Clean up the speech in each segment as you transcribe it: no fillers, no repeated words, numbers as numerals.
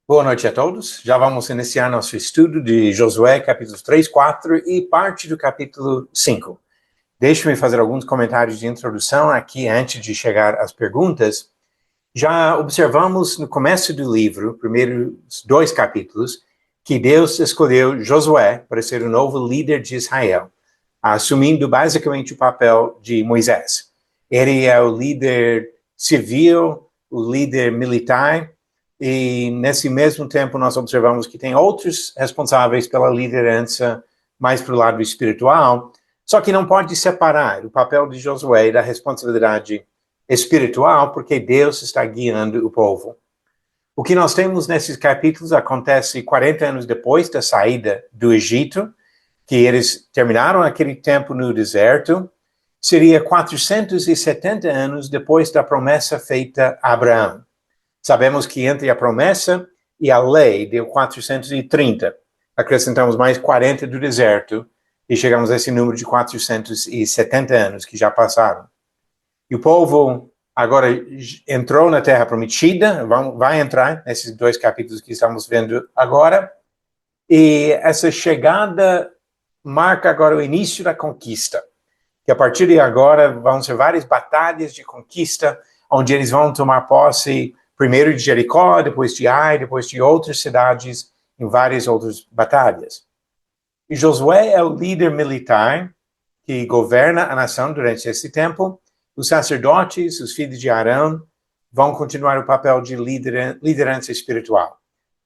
Boa noite a todos. Já vamos iniciar nosso estudo de Josué, capítulos 3, 4 e parte do capítulo 5. Deixe-me fazer alguns comentários de introdução aqui antes de chegar às perguntas. Já observamos no começo do livro, primeiros 2 capítulos, que Deus escolheu Josué para ser o novo líder de Israel, assumindo basicamente o papel de Moisés. Ele é o líder civil, o líder militar, e nesse mesmo tempo nós observamos que tem outros responsáveis pela liderança mais para o lado espiritual, só que não pode separar o papel de Josué da responsabilidade espiritual, porque Deus está guiando o povo. O que nós temos nesses capítulos acontece 40 anos depois da saída do Egito, que eles terminaram aquele tempo no deserto, seria 470 anos depois da promessa feita a Abraão. Sabemos que entre a promessa e a lei deu 430. Acrescentamos mais 40 do deserto e chegamos a esse número de 470 anos que já passaram. E o povo agora entrou na Terra Prometida, vai entrar nesses 2 capítulos que estamos vendo agora. E essa chegada marca agora o início da conquista. Que a partir de agora vão ser várias batalhas de conquista, onde eles vão tomar posse primeiro de Jericó, depois de Ai, depois de outras cidades, em várias outras batalhas. E Josué é o líder militar que governa a nação durante esse tempo. Os sacerdotes, os filhos de Arão, vão continuar o papel de liderança espiritual.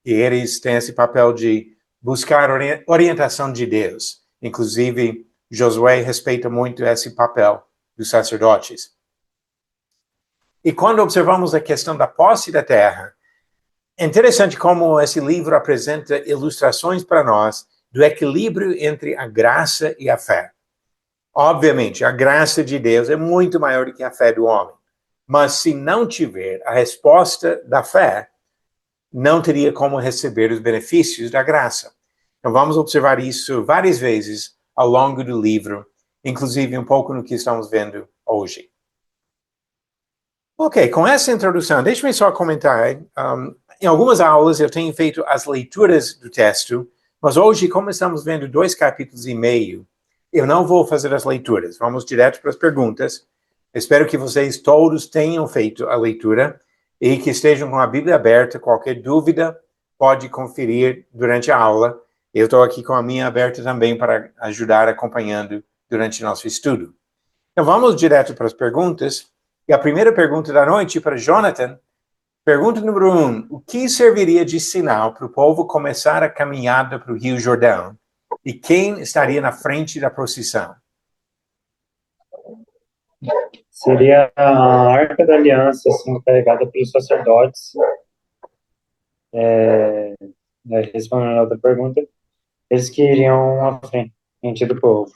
E eles têm esse papel de buscar orientação de Deus. Inclusive, Josué respeita muito esse papel dos sacerdotes. E quando observamos a questão da posse da terra, é interessante como esse livro apresenta ilustrações para nós do equilíbrio entre a graça e a fé. Obviamente, a graça de Deus é muito maior do que a fé do homem. Mas se não tiver a resposta da fé, não teria como receber os benefícios da graça. Então vamos observar isso várias vezes ao longo do livro, inclusive um pouco no que estamos vendo hoje. Ok, com essa introdução, deixe-me só comentar. Em algumas aulas eu tenho feito as leituras do texto, mas hoje, como estamos vendo 2 capítulos e meio, eu não vou fazer as leituras. Vamos direto para as perguntas. Espero que vocês todos tenham feito a leitura e que estejam com a Bíblia aberta. Qualquer dúvida pode conferir durante a aula. Eu estou aqui com a minha aberta também para ajudar acompanhando durante nosso estudo. Então vamos direto para as perguntas. E a primeira pergunta da noite para Jonathan, pergunta número 1, o que serviria de sinal para o povo começar a caminhada para o Rio Jordão? E quem estaria na frente da procissão? Seria a Arca da Aliança, assim, carregada pelos sacerdotes. Respondendo a outra pergunta, eles que iriam à frente do povo.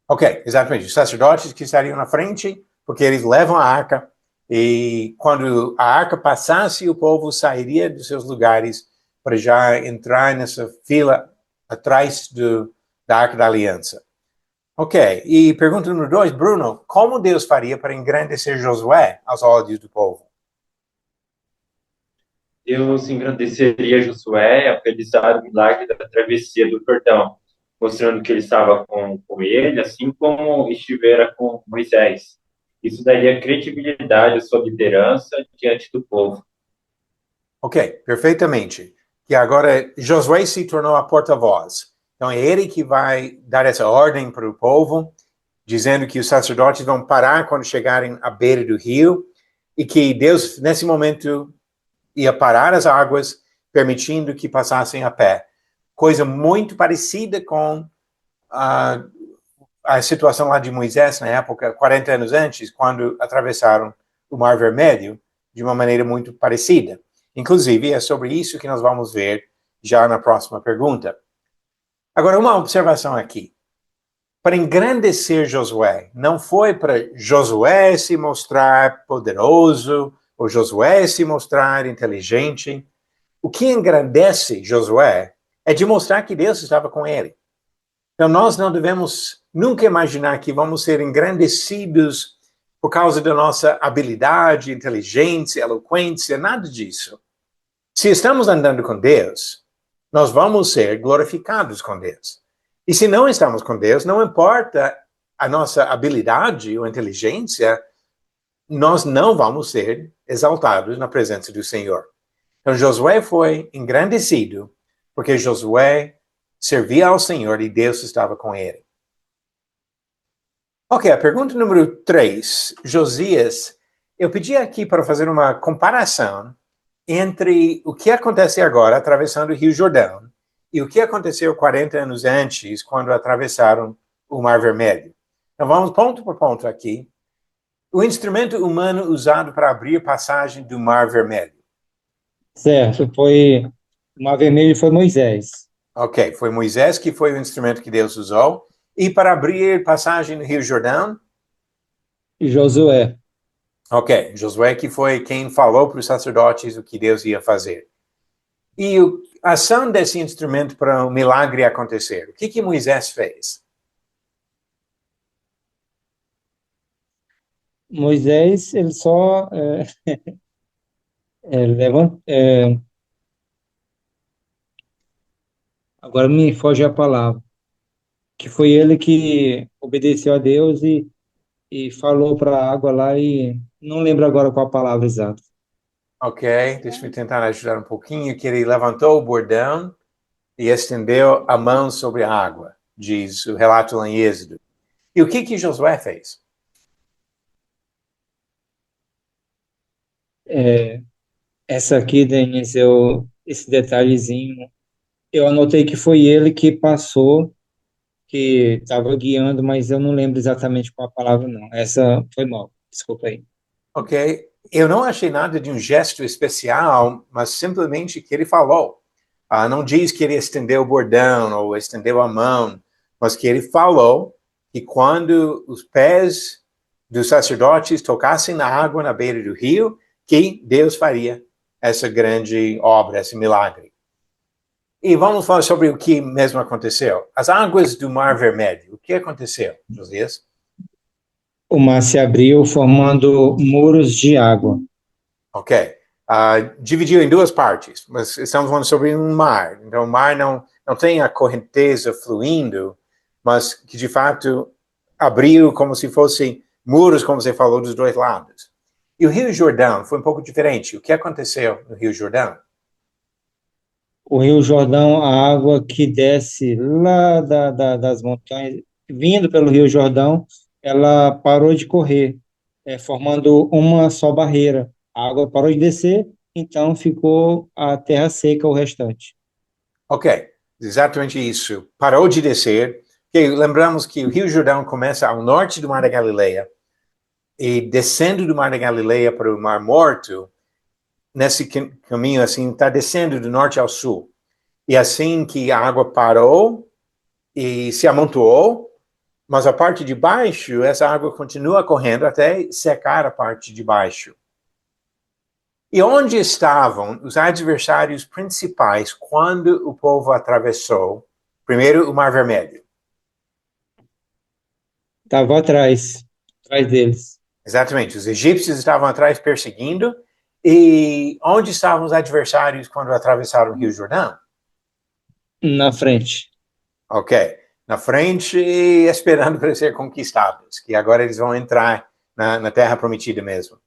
Ok, exatamente. Os sacerdotes que estariam na frente, porque eles levam a arca, e quando a arca passasse, o povo sairia dos seus lugares para já entrar nessa fila atrás da Arca da Aliança. Ok, e pergunta número 2, Bruno, como Deus faria para engrandecer Josué aos olhos do povo? Deus engrandeceria Josué a realizar o milagre da travessia do Jordão, mostrando que ele estava com ele, assim como estivera com Moisés. Isso daria credibilidade à sua liderança diante do povo. Ok, perfeitamente. Que agora Josué se tornou a porta-voz. Então é ele que vai dar essa ordem para o povo, dizendo que os sacerdotes vão parar quando chegarem à beira do rio, e que Deus, nesse momento, ia parar as águas, permitindo que passassem a pé. Coisa muito parecida com a situação lá de Moisés, na época, 40 anos antes, quando atravessaram o Mar Vermelho, de uma maneira muito parecida. Inclusive, é sobre isso que nós vamos ver já na próxima pergunta. Agora, uma observação aqui. Para engrandecer Josué, não foi para Josué se mostrar poderoso, ou Josué se mostrar inteligente. O que engrandece Josué é de mostrar que Deus estava com ele. Então, nós não devemos nunca imaginar que vamos ser engrandecidos por causa da nossa habilidade, inteligência, eloquência, nada disso. Se estamos andando com Deus, nós vamos ser glorificados com Deus. E se não estamos com Deus, não importa a nossa habilidade ou inteligência, nós não vamos ser exaltados na presença do Senhor. Então, Josué foi engrandecido, porque Josué servia ao Senhor e Deus estava com ele. Ok, a pergunta número 3. Josias, eu pedi aqui para fazer uma comparação entre o que acontece agora atravessando o Rio Jordão e o que aconteceu 40 anos antes, quando atravessaram o Mar Vermelho. Então, vamos ponto por ponto aqui. O instrumento humano usado para abrir passagem do Mar Vermelho. Certo, o Mar Vermelho foi Moisés. Ok, foi Moisés que foi o instrumento que Deus usou. E para abrir passagem no Rio Jordão? E Josué. Ok, Josué que foi quem falou para os sacerdotes o que Deus ia fazer. E a ação desse instrumento para o milagre acontecer, o que Moisés fez? Moisés, ele só levanta. Agora me foge a palavra. Que foi ele que obedeceu a Deus e falou para a água lá e não lembro agora qual a palavra exata. Ok, deixa eu tentar ajudar um pouquinho, que ele levantou o bordão e estendeu a mão sobre a água, diz o relato lá em Êxodo. E o que Josué fez? Essa aqui, Denis, esse detalhezinho, eu anotei que foi ele que passou, que estava guiando, mas eu não lembro exatamente qual a palavra, não. Essa foi mal, desculpa aí. Ok, eu não achei nada de um gesto especial, mas simplesmente que ele falou. Não diz que ele estendeu o bordão ou estendeu a mão, mas que ele falou que quando os pés dos sacerdotes tocassem na água na beira do rio, que Deus faria essa grande obra, esse milagre. E vamos falar sobre o que mesmo aconteceu. As águas do Mar Vermelho, o que aconteceu, Josias? O mar se abriu formando muros de água. Ok. Dividiu em duas partes, mas estamos falando sobre um mar. Então, o mar não tem a correnteza fluindo, mas que, de fato, abriu como se fossem muros, como você falou, dos dois lados. E o Rio Jordão foi um pouco diferente. O que aconteceu no Rio Jordão? O Rio Jordão, a água que desce lá das montanhas, vindo pelo Rio Jordão, ela parou de correr, formando uma só barreira. A água parou de descer, então ficou a terra seca o restante. Ok, exatamente isso. Parou de descer. Okay, lembramos que o Rio Jordão começa ao norte do Mar da Galileia e descendo do Mar da Galileia para o Mar Morto, nesse caminho assim, está descendo do norte ao sul. E assim que a água parou e se amontoou, mas a parte de baixo, essa água continua correndo até secar a parte de baixo. E onde estavam os adversários principais quando o povo atravessou, primeiro, o Mar Vermelho? Estava atrás deles, Exatamente, os egípcios estavam atrás perseguindo. E onde estavam os adversários quando atravessaram o Rio Jordão? na frente. Ok, na frente, esperando para ser conquistados, que agora eles vão entrar na Terra Prometida mesmo.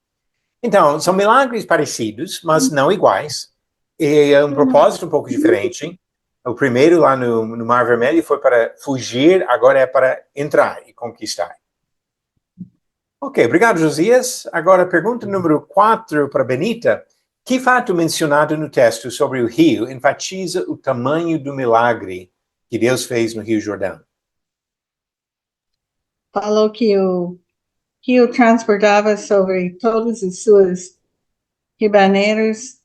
Então, são milagres parecidos, mas não iguais, e é um propósito um pouco diferente. O primeiro lá no Mar Vermelho foi para fugir, agora é para entrar e conquistar. Ok, obrigado, Josias. Agora, pergunta número 4 para Benita. Que fato mencionado no texto sobre o rio enfatiza o tamanho do milagre que Deus fez no Rio Jordão? Falou que o rio transportava sobre todas as suas ribaneiras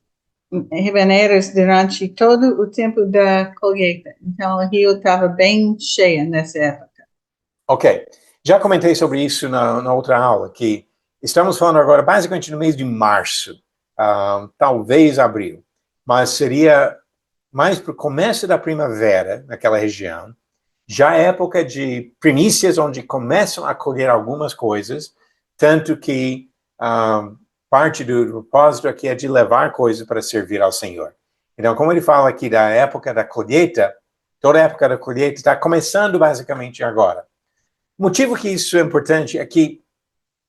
durante todo o tempo da colheita. Então, o rio estava bem cheio nessa época. Ok, já comentei sobre isso na outra aula, que estamos falando agora basicamente no mês de março, talvez abril, mas seria mais para o começo da primavera naquela região, já é época de primícias, onde começam a colher algumas coisas, tanto que parte do propósito aqui é de levar coisas para servir ao Senhor. Então, como ele fala aqui da época da colheita, toda a época da colheita está começando basicamente agora. O motivo que isso é importante é que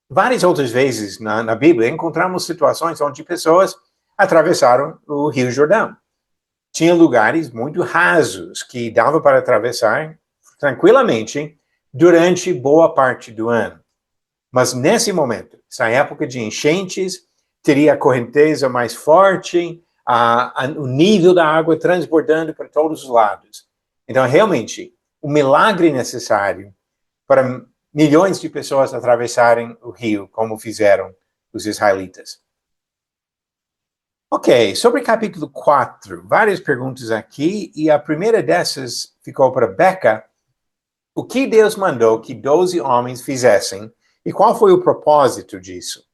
várias outras vezes na Bíblia encontramos situações onde pessoas atravessaram o Rio Jordão. Tinha lugares muito rasos que dava para atravessar tranquilamente durante boa parte do ano. Mas nesse momento, essa época de enchentes, teria a correnteza mais forte, o nível da água transbordando para todos os lados. Então, realmente, o milagre necessário para milhões de pessoas atravessarem o rio, como fizeram os israelitas. Ok, sobre capítulo 4, várias perguntas aqui, e a primeira dessas ficou para Becca. O que Deus mandou que 12 homens fizessem, e qual foi o propósito disso?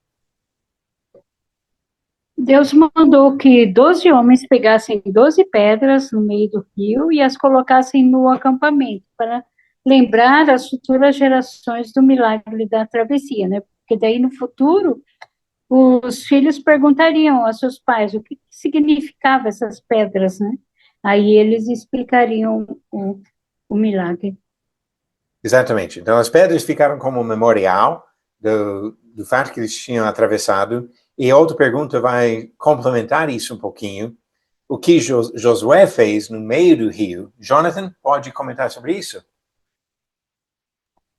Deus mandou que 12 homens pegassem 12 pedras no meio do rio e as colocassem no acampamento, para lembrar as futuras gerações do milagre da travessia, né? Porque daí no futuro os filhos perguntariam aos seus pais o que significava essas pedras, né? Aí eles explicariam o milagre. Exatamente. Então, as pedras ficaram como memorial do fato que eles tinham atravessado. E outra pergunta vai complementar isso um pouquinho. O que Josué fez no meio do rio. Jonathan, pode comentar sobre isso?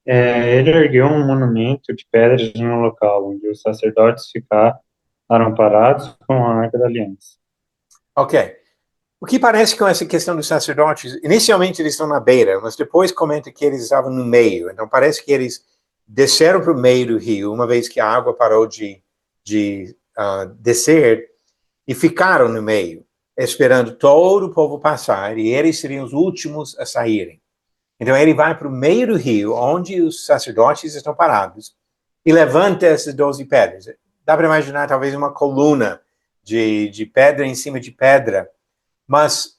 Ele ergueu um monumento de pedras no local onde os sacerdotes ficaram parados com a Arca da Aliança. Ok. O que parece com essa questão dos sacerdotes, inicialmente eles estão na beira, mas depois comenta que eles estavam no meio. Então parece que eles desceram para o meio do rio, uma vez que a água parou de descer, e ficaram no meio, esperando todo o povo passar, e eles seriam os últimos a saírem. Então ele vai para o meio do rio, onde os sacerdotes estão parados, e levanta essas 12 pedras. Dá para imaginar talvez uma coluna de pedra em cima de pedra, mas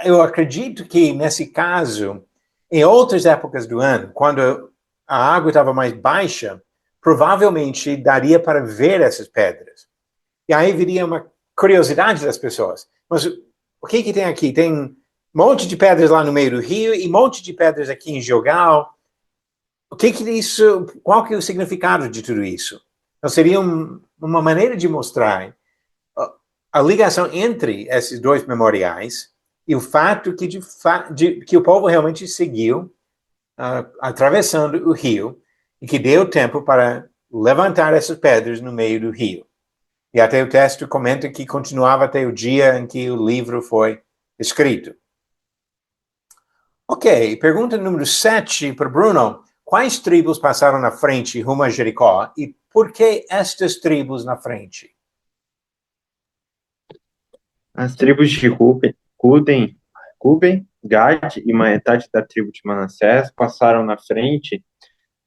eu acredito que nesse caso, em outras épocas do ano, quando a água estava mais baixa, provavelmente daria para ver essas pedras. E aí viria uma curiosidade das pessoas. Mas o que tem aqui? Tem um monte de pedras lá no meio do rio e um monte de pedras aqui em Gilgal. O que isso? Qual que é o significado de tudo isso? Então seria uma maneira de mostrar a ligação entre esses dois memoriais e o fato que o povo realmente seguiu atravessando o rio e que deu tempo para levantar essas pedras no meio do rio. E até o texto comenta que continuava até o dia em que o livro foi escrito. Ok, pergunta número 7 para Bruno. Quais tribos passaram na frente rumo a Jericó e por que estas tribos na frente? As tribos de Ruben, Gad e metade da tribo de Manassés passaram na frente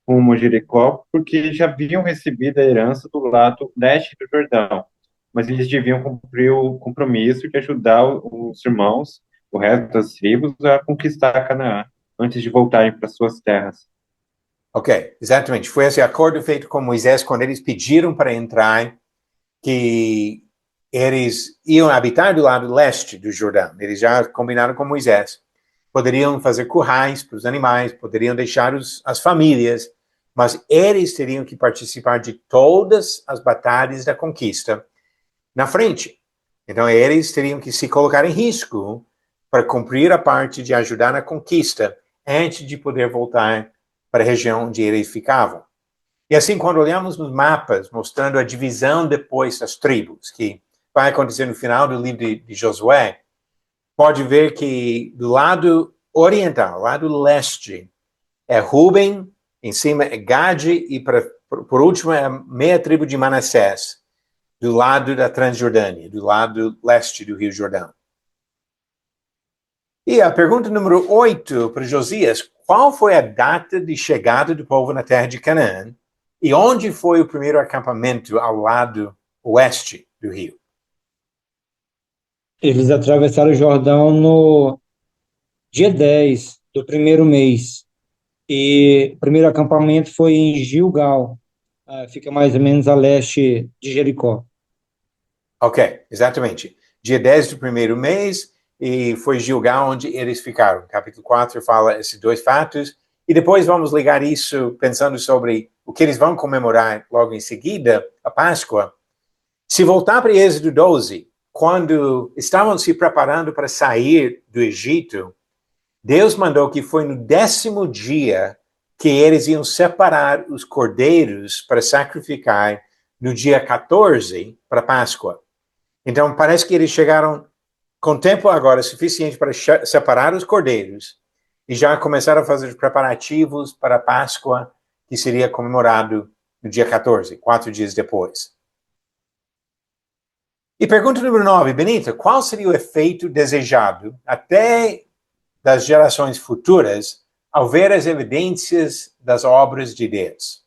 rumo a Jericó porque já haviam recebido a herança do lado leste do Jordão, mas eles deviam cumprir o compromisso de ajudar os irmãos, o resto das tribos, a conquistar Canaã antes de voltarem para suas terras. Ok, exatamente. Foi esse acordo feito com Moisés quando eles pediram para entrar, que eles iam habitar do lado leste do Jordão. Eles já combinaram com Moisés. Poderiam fazer currais para os animais, poderiam deixar as famílias, mas eles teriam que participar de todas as batalhas da conquista na frente. Então, eles teriam que se colocar em risco para cumprir a parte de ajudar na conquista antes de poder voltar para a região onde eles ficavam. E assim, quando olhamos nos mapas, mostrando a divisão depois das tribos, que vai acontecer no final do livro de Josué, pode ver que do lado oriental, lado leste, é Ruben, em cima é Gad, e por último é a meia tribo de Manassés, do lado da Transjordânia, do lado leste do Rio Jordão. E a pergunta número 8 para Josias: qual foi a data de chegada do povo na terra de Canaã e onde foi o primeiro acampamento ao lado oeste do rio? Eles atravessaram o Jordão no dia 10 do primeiro mês. E o primeiro acampamento foi em Gilgal, fica mais ou menos a leste de Jericó. Ok, exatamente. dia 10 do primeiro mês, e foi Gilgal onde eles ficaram. Capítulo 4 fala esses dois fatos, e depois vamos ligar isso pensando sobre o que eles vão comemorar logo em seguida, a Páscoa. Se voltar para Êxodo 12, quando estavam se preparando para sair do Egito, Deus mandou que foi no 10º dia que eles iam separar os cordeiros para sacrificar no dia 14 para Páscoa. Então, parece que eles chegaram com tempo agora suficiente para separar os cordeiros e já começaram a fazer os preparativos para a Páscoa, que seria comemorado no dia 14, 4 dias depois. E pergunta número 9, Benita, qual seria o efeito desejado até das gerações futuras ao ver as evidências das obras de Deus?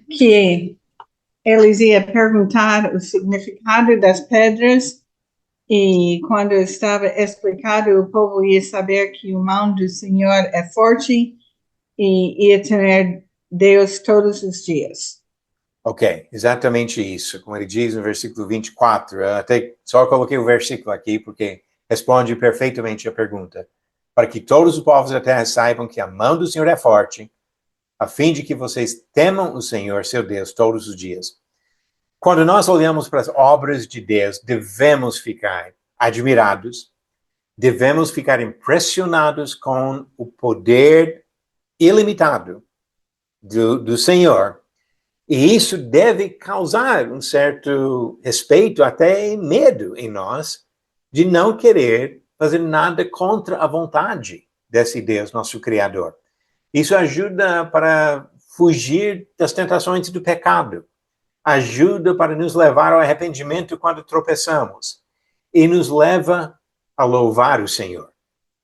Que eles iam perguntar o significado das pedras e quando estava explicado, o povo ia saber que o mão do Senhor é forte e ia ter Deus todos os dias. Ok, exatamente isso. Como ele diz no versículo 24, eu até só coloquei o versículo aqui porque responde perfeitamente a pergunta. Para que todos os povos da terra saibam que a mão do Senhor é forte, a fim de que vocês temam o Senhor, seu Deus, todos os dias. Quando nós olhamos para as obras de Deus, devemos ficar admirados, devemos ficar impressionados com o poder ilimitado do Senhor. E isso deve causar um certo respeito, até medo em nós, de não querer fazer nada contra a vontade desse Deus, nosso Criador. Isso ajuda para fugir das tentações do pecado. Ajuda para nos levar ao arrependimento quando tropeçamos. E nos leva a louvar o Senhor,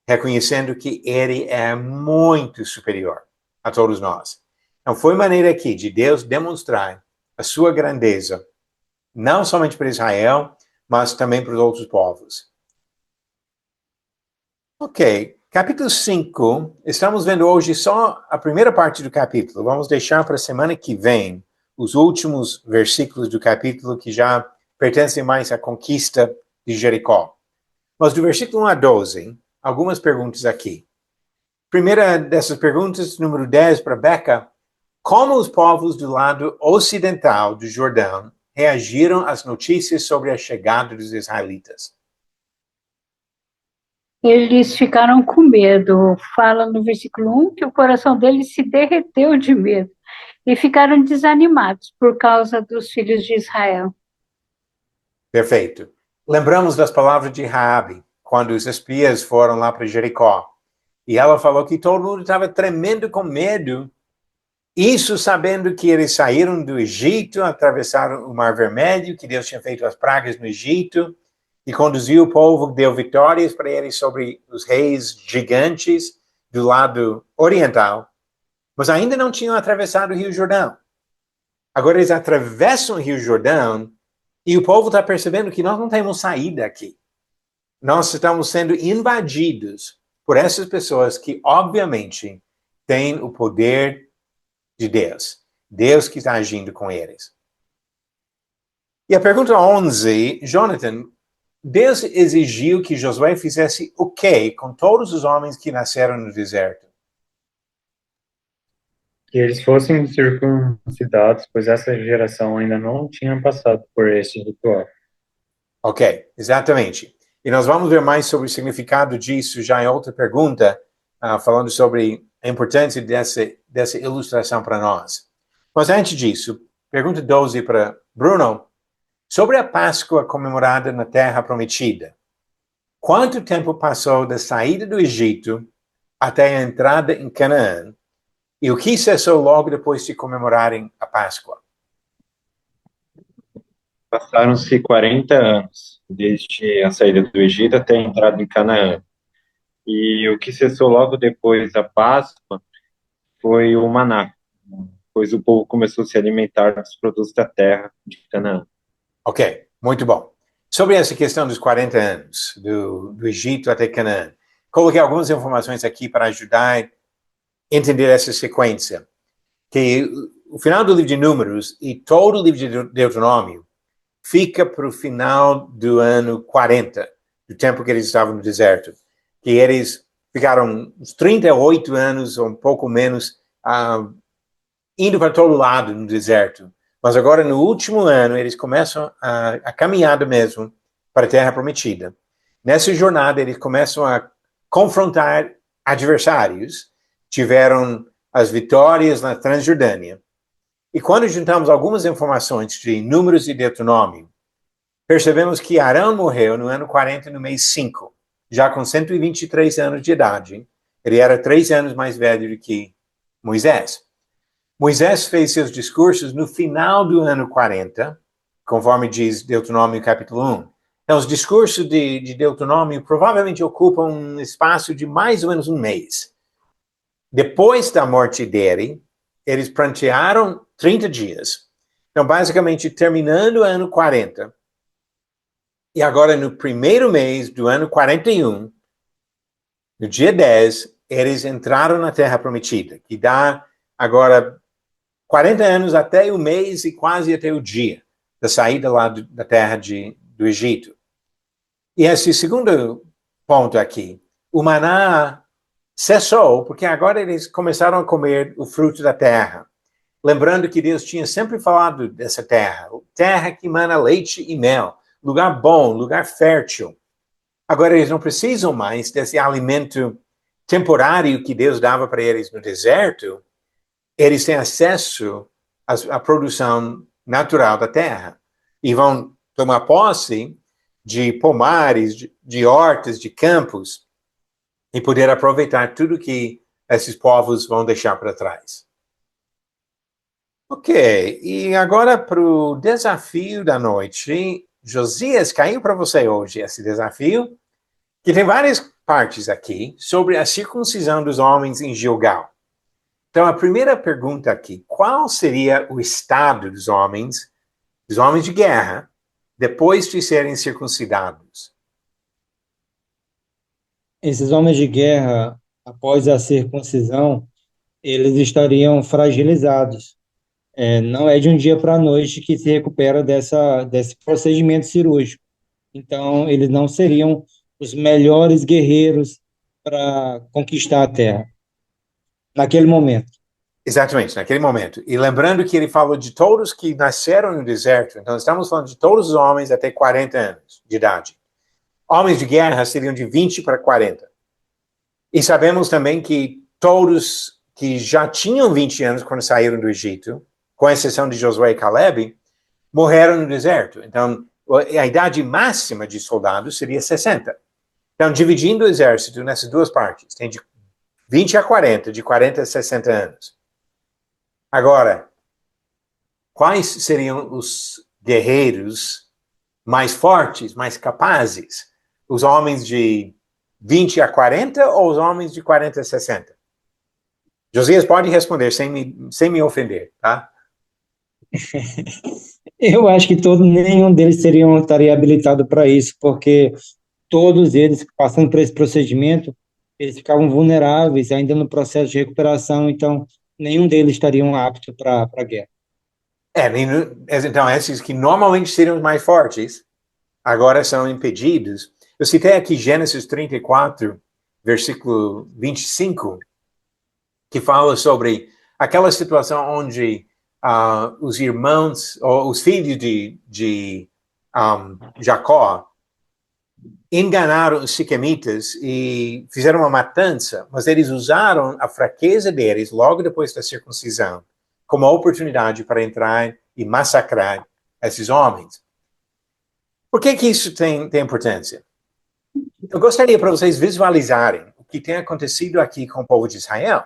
reconhecendo que Ele é muito superior a todos nós. Então, foi maneira aqui de Deus demonstrar a sua grandeza, não somente para Israel, mas também para os outros povos. Ok, capítulo 5, estamos vendo hoje só a primeira parte do capítulo. Vamos deixar para a semana que vem os últimos versículos do capítulo que já pertencem mais à conquista de Jericó. Mas do versículo 1 a 12, algumas perguntas aqui. Primeira dessas perguntas, número 10, para Beca. Como os povos do lado ocidental do Jordão reagiram às notícias sobre a chegada dos israelitas? Eles ficaram com medo. Fala no versículo 1 que o coração deles se derreteu de medo e ficaram desanimados por causa dos filhos de Israel. Perfeito. Lembramos das palavras de Raabe, quando os espias foram lá para Jericó. E ela falou que todo mundo estava tremendo com medo. Isso sabendo que eles saíram do Egito, atravessaram o Mar Vermelho, que Deus tinha feito as pragas no Egito, e conduziu o povo, deu vitórias para eles sobre os reis gigantes do lado oriental, mas ainda não tinham atravessado o Rio Jordão. Agora eles atravessam o Rio Jordão e o povo está percebendo que nós não temos saída aqui. Nós estamos sendo invadidos por essas pessoas que, obviamente, têm o poder de Deus. Deus que está agindo com eles. E a pergunta 11, Jonathan, Deus exigiu que Josué fizesse o quê com todos os homens que nasceram no deserto? Que eles fossem circuncidados, pois essa geração ainda não tinha passado por este ritual. Ok, exatamente. E nós vamos ver mais sobre o significado disso já em outra pergunta, falando sobre a importância dessa ilustração para nós. Mas antes disso, pergunta 12 para Bruno, sobre a Páscoa comemorada na Terra Prometida. Quanto tempo passou da saída do Egito até a entrada em Canaã? E o que cessou logo depois de comemorarem a Páscoa? Passaram-se 40 anos, desde a saída do Egito até a entrada em Canaã. E o que cessou logo depois da Páscoa foi o maná, pois o povo começou a se alimentar dos produtos da terra de Canaã. Ok, muito bom. Sobre essa questão dos 40 anos, do Egito até Canaã, coloquei algumas informações aqui para ajudar a entender essa sequência. Que o final do livro de Números e todo o livro de Deuteronômio fica para o final do ano 40, do tempo que eles estavam no deserto, que eles ficaram uns 38 anos, ou um pouco menos, indo para todo lado no deserto. Mas agora, no último ano, eles começam a caminhada mesmo para a Terra Prometida. Nessa jornada, eles começam a confrontar adversários, tiveram as vitórias na Transjordânia. E quando juntamos algumas informações de Números e Deuteronômio, percebemos que Arão morreu no ano 40, no mês 5, já com 123 anos de idade. Ele era 3 anos mais velho do que Moisés. Moisés fez seus discursos no final do ano 40, conforme diz Deuteronômio capítulo 1. Então, os discursos de Deuteronômio provavelmente ocupam um espaço de mais ou menos um mês. Depois da morte dele, eles prantearam 30 dias. Então, basicamente, terminando o ano 40, e agora no primeiro mês do ano 41, no dia 10, eles entraram na Terra Prometida, que dá agora 40 anos até o mês e quase até o dia da saída lá da terra do Egito. E esse segundo ponto aqui, o maná cessou, porque agora eles começaram a comer o fruto da terra. Lembrando que Deus tinha sempre falado dessa terra, terra que mana leite e mel, lugar bom, lugar fértil. Agora eles não precisam mais desse alimento temporário que Deus dava para eles no deserto. Eles têm acesso à produção natural da terra e vão tomar posse de pomares, de hortas, de campos e poder aproveitar tudo que esses povos vão deixar para trás. Ok, e agora para o desafio da noite. Josias, caiu para você hoje esse desafio, que tem várias partes aqui sobre a circuncisão dos homens em Gilgal. Então, a primeira pergunta aqui, qual seria o estado dos homens de guerra, depois de serem circuncidados? Esses homens de guerra, após a circuncisão, eles estariam fragilizados. Não é de um dia para a noite que se recupera desse procedimento cirúrgico. Então, eles não seriam os melhores guerreiros para conquistar a terra, naquele momento. Exatamente, naquele momento. E lembrando que ele falou de todos que nasceram no deserto, então estamos falando de todos os homens até 40 anos de idade. Homens de guerra seriam de 20 para 40. E sabemos também que todos que já tinham 20 anos quando saíram do Egito, com exceção de Josué e Caleb, morreram no deserto. Então, a idade máxima de soldados seria 60. Então, dividindo o exército nessas duas partes, tem de 20 a 40, de 40 a 60 anos. Agora, quais seriam os guerreiros mais fortes, mais capazes? Os homens de 20 a 40 ou os homens de 40 a 60? Josias pode responder sem me ofender, tá? Eu acho que nenhum deles estaria habilitado para isso, porque todos eles, passando por esse procedimento, eles ficavam vulneráveis, ainda no processo de recuperação, então nenhum deles estariam apto para a guerra. Então, esses que normalmente seriam os mais fortes, agora são impedidos. Eu citei aqui Gênesis 34, versículo 25, que fala sobre aquela situação onde os irmãos, ou os filhos de Jacó, enganaram os siquemitas e fizeram uma matança, mas eles usaram a fraqueza deles, logo depois da circuncisão, como oportunidade para entrar e massacrar esses homens. Por que isso tem importância? Eu gostaria para vocês visualizarem o que tem acontecido aqui com o povo de Israel.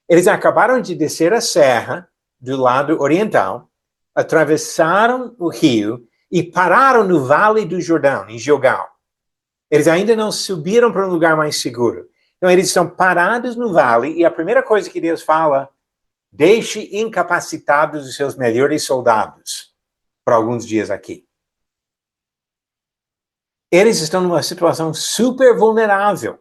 Eles acabaram de descer a serra do lado oriental, atravessaram o rio e pararam no Vale do Jordão, em Gilgal. Eles ainda não subiram para um lugar mais seguro. Então, eles estão parados no vale e a primeira coisa que Deus fala, deixe incapacitados os seus melhores soldados por alguns dias aqui. Eles estão numa situação super vulnerável.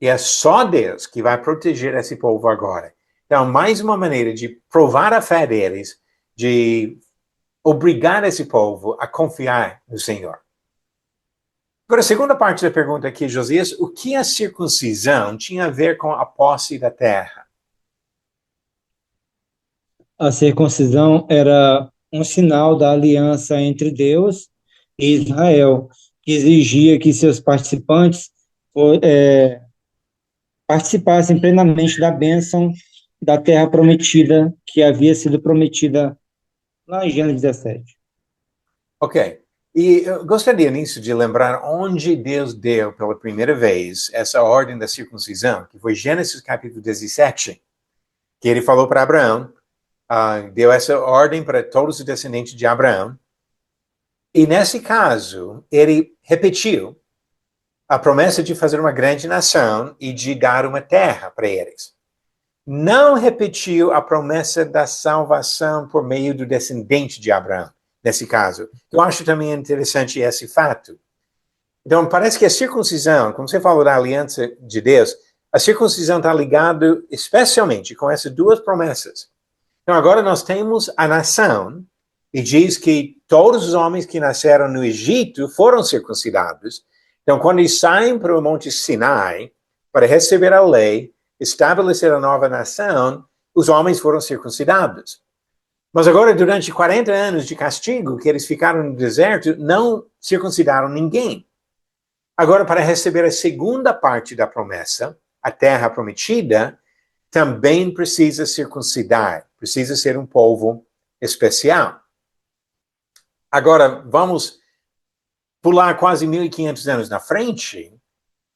E é só Deus que vai proteger esse povo agora. Então, mais uma maneira de provar a fé deles, de obrigar esse povo a confiar no Senhor. Agora, a segunda parte da pergunta aqui, Josias, o que a circuncisão tinha a ver com a posse da terra? A circuncisão era um sinal da aliança entre Deus e Israel, que exigia que seus participantes participassem plenamente da bênção da terra prometida, que havia sido prometida lá em Gênesis 17. Ok. E eu gostaria nisso de lembrar onde Deus deu pela primeira vez essa ordem da circuncisão, que foi Gênesis capítulo 17, que ele falou para Abraão, deu essa ordem para todos os descendentes de Abraão. E nesse caso, ele repetiu a promessa de fazer uma grande nação e de dar uma terra para eles. Não repetiu a promessa da salvação por meio do descendente de Abraão, nesse caso. Eu acho também interessante esse fato. Então, parece que a circuncisão, como você falou da aliança de Deus, a circuncisão está ligada especialmente com essas duas promessas. Então, agora nós temos a nação, e diz que todos os homens que nasceram no Egito foram circuncidados. Então, quando eles saem para o Monte Sinai para receber a lei, estabelecer a nova nação, os homens foram circuncidados. Mas agora, durante 40 anos de castigo que eles ficaram no deserto, não circuncidaram ninguém. Agora, para receber a segunda parte da promessa, a terra prometida, também precisa circuncidar, precisa ser um povo especial. Agora, vamos pular quase 1.500 anos na frente,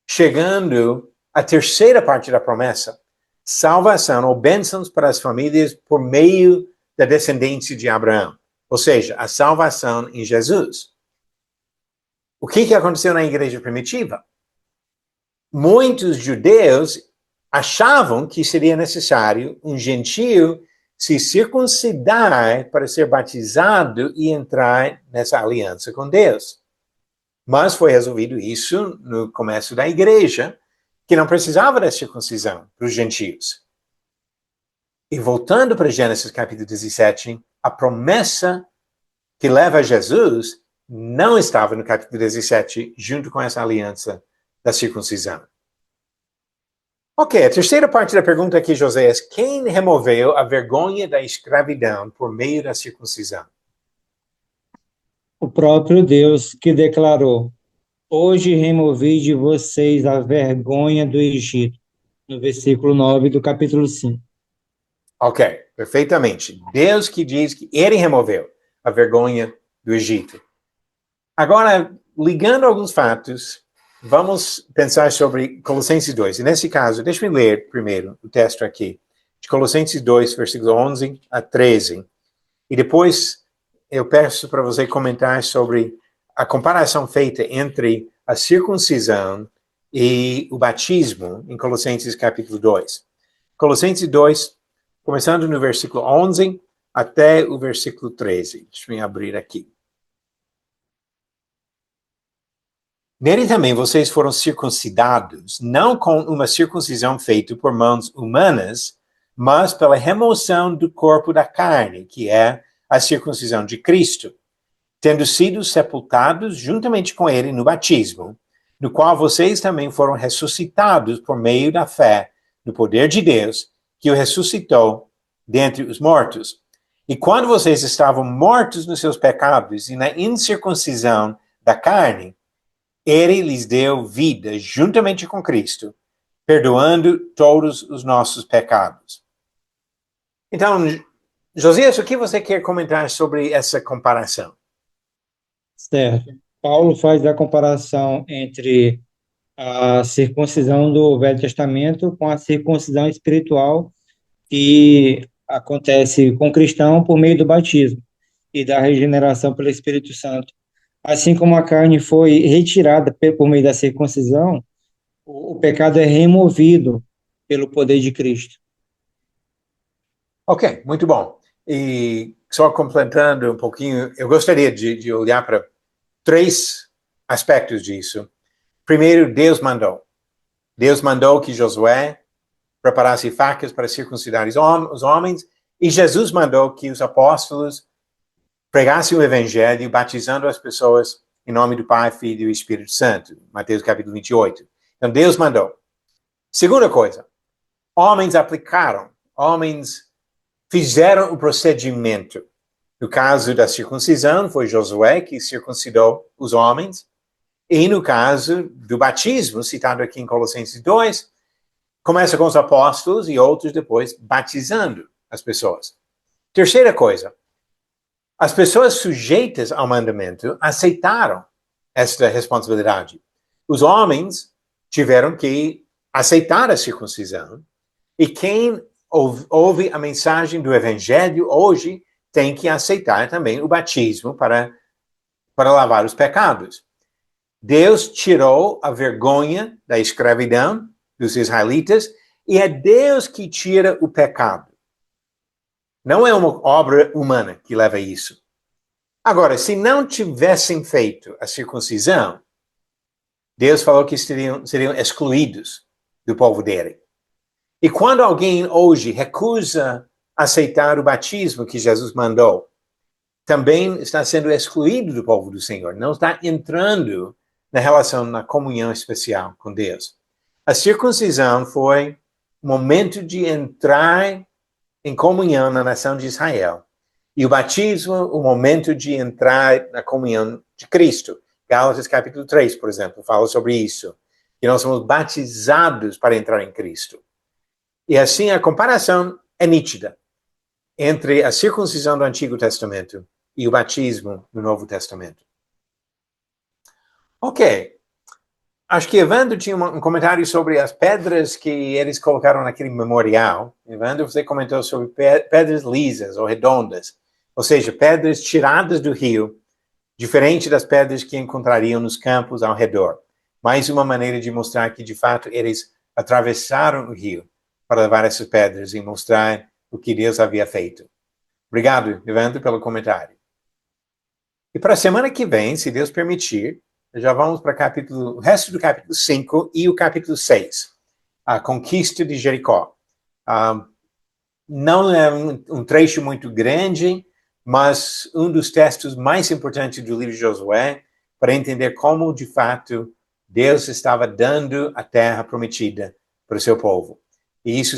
chegando à terceira parte da promessa, salvação ou bênçãos para as famílias por meio da descendência de Abraão, ou seja, a salvação em Jesus. O que aconteceu na igreja primitiva? Muitos judeus achavam que seria necessário um gentio se circuncidar para ser batizado e entrar nessa aliança com Deus. Mas foi resolvido isso no começo da igreja, que não precisava da circuncisão para os gentios. E voltando para Gênesis capítulo 17, a promessa que leva a Jesus não estava no capítulo 17, junto com essa aliança da circuncisão. Ok, a terceira parte da pergunta aqui, Josias, quem removeu a vergonha da escravidão por meio da circuncisão? O próprio Deus que declarou: hoje removi de vocês a vergonha do Egito, no versículo 9 do capítulo 5. Ok, perfeitamente. Deus que diz que ele removeu a vergonha do Egito. Agora, ligando alguns fatos, vamos pensar sobre Colossenses 2. E nesse caso, deixa-me ler primeiro o texto aqui, de Colossenses 2, versículos 11 a 13. E depois eu peço para você comentar sobre a comparação feita entre a circuncisão e o batismo em Colossenses capítulo 2. Colossenses 2, começando no versículo 11 até o versículo 13. Deixa eu abrir aqui. Nele também vocês foram circuncidados, não com uma circuncisão feita por mãos humanas, mas pela remoção do corpo da carne, que é a circuncisão de Cristo, tendo sido sepultados juntamente com ele no batismo, no qual vocês também foram ressuscitados por meio da fé no poder de Deus, que o ressuscitou dentre os mortos. E quando vocês estavam mortos nos seus pecados e na incircuncisão da carne, ele lhes deu vida juntamente com Cristo, perdoando todos os nossos pecados. Então, Josias, o que você quer comentar sobre essa comparação? Certo. Paulo faz a comparação entre a circuncisão do Velho Testamento com a circuncisão espiritual que acontece com o cristão por meio do batismo e da regeneração pelo Espírito Santo. Assim como a carne foi retirada por meio da circuncisão, o pecado é removido pelo poder de Cristo. Ok, muito bom. E só completando um pouquinho, eu gostaria de olhar para 3 aspectos disso. Primeiro, Deus mandou. Deus mandou que Josué preparasse facas para circuncidar os homens, e Jesus mandou que os apóstolos pregassem o evangelho, batizando as pessoas em nome do Pai, Filho e Espírito Santo. Mateus capítulo 28. Então, Deus mandou. Segunda coisa, homens aplicaram, homens fizeram o procedimento. No caso da circuncisão, foi Josué que circuncidou os homens. E no caso do batismo, citado aqui em Colossenses 2, começa com os apóstolos e outros depois batizando as pessoas. Terceira coisa, as pessoas sujeitas ao mandamento aceitaram esta responsabilidade. Os homens tiveram que aceitar a circuncisão, e quem ouve a mensagem do evangelho hoje tem que aceitar também o batismo para lavar os pecados. Deus tirou a vergonha da escravidão dos israelitas, e é Deus que tira o pecado. Não é uma obra humana que leva a isso. Agora, se não tivessem feito a circuncisão, Deus falou que seriam excluídos do povo dele. E quando alguém hoje recusa aceitar o batismo que Jesus mandou, também está sendo excluído do povo do Senhor, não está entrando na relação, na comunhão especial com Deus. A circuncisão foi o momento de entrar em comunhão na nação de Israel. E o batismo, o momento de entrar na comunhão de Cristo. Gálatas capítulo 3, por exemplo, fala sobre isso. Que nós somos batizados para entrar em Cristo. E assim a comparação é nítida entre a circuncisão do Antigo Testamento e o batismo do Novo Testamento. Ok. Acho que Evandro tinha um comentário sobre as pedras que eles colocaram naquele memorial. Evandro, você comentou sobre pedras lisas ou redondas. Ou seja, pedras tiradas do rio, diferente das pedras que encontrariam nos campos ao redor. Mais uma maneira de mostrar que, de fato, eles atravessaram o rio para levar essas pedras e mostrar o que Deus havia feito. Obrigado, Evandro, pelo comentário. E para a semana que vem, se Deus permitir, já vamos para o resto do capítulo 5 e o capítulo 6, a conquista de Jericó. Não é um trecho muito grande, mas um dos textos mais importantes do livro de Josué, para entender como, de fato, Deus estava dando a terra prometida para o seu povo. E isso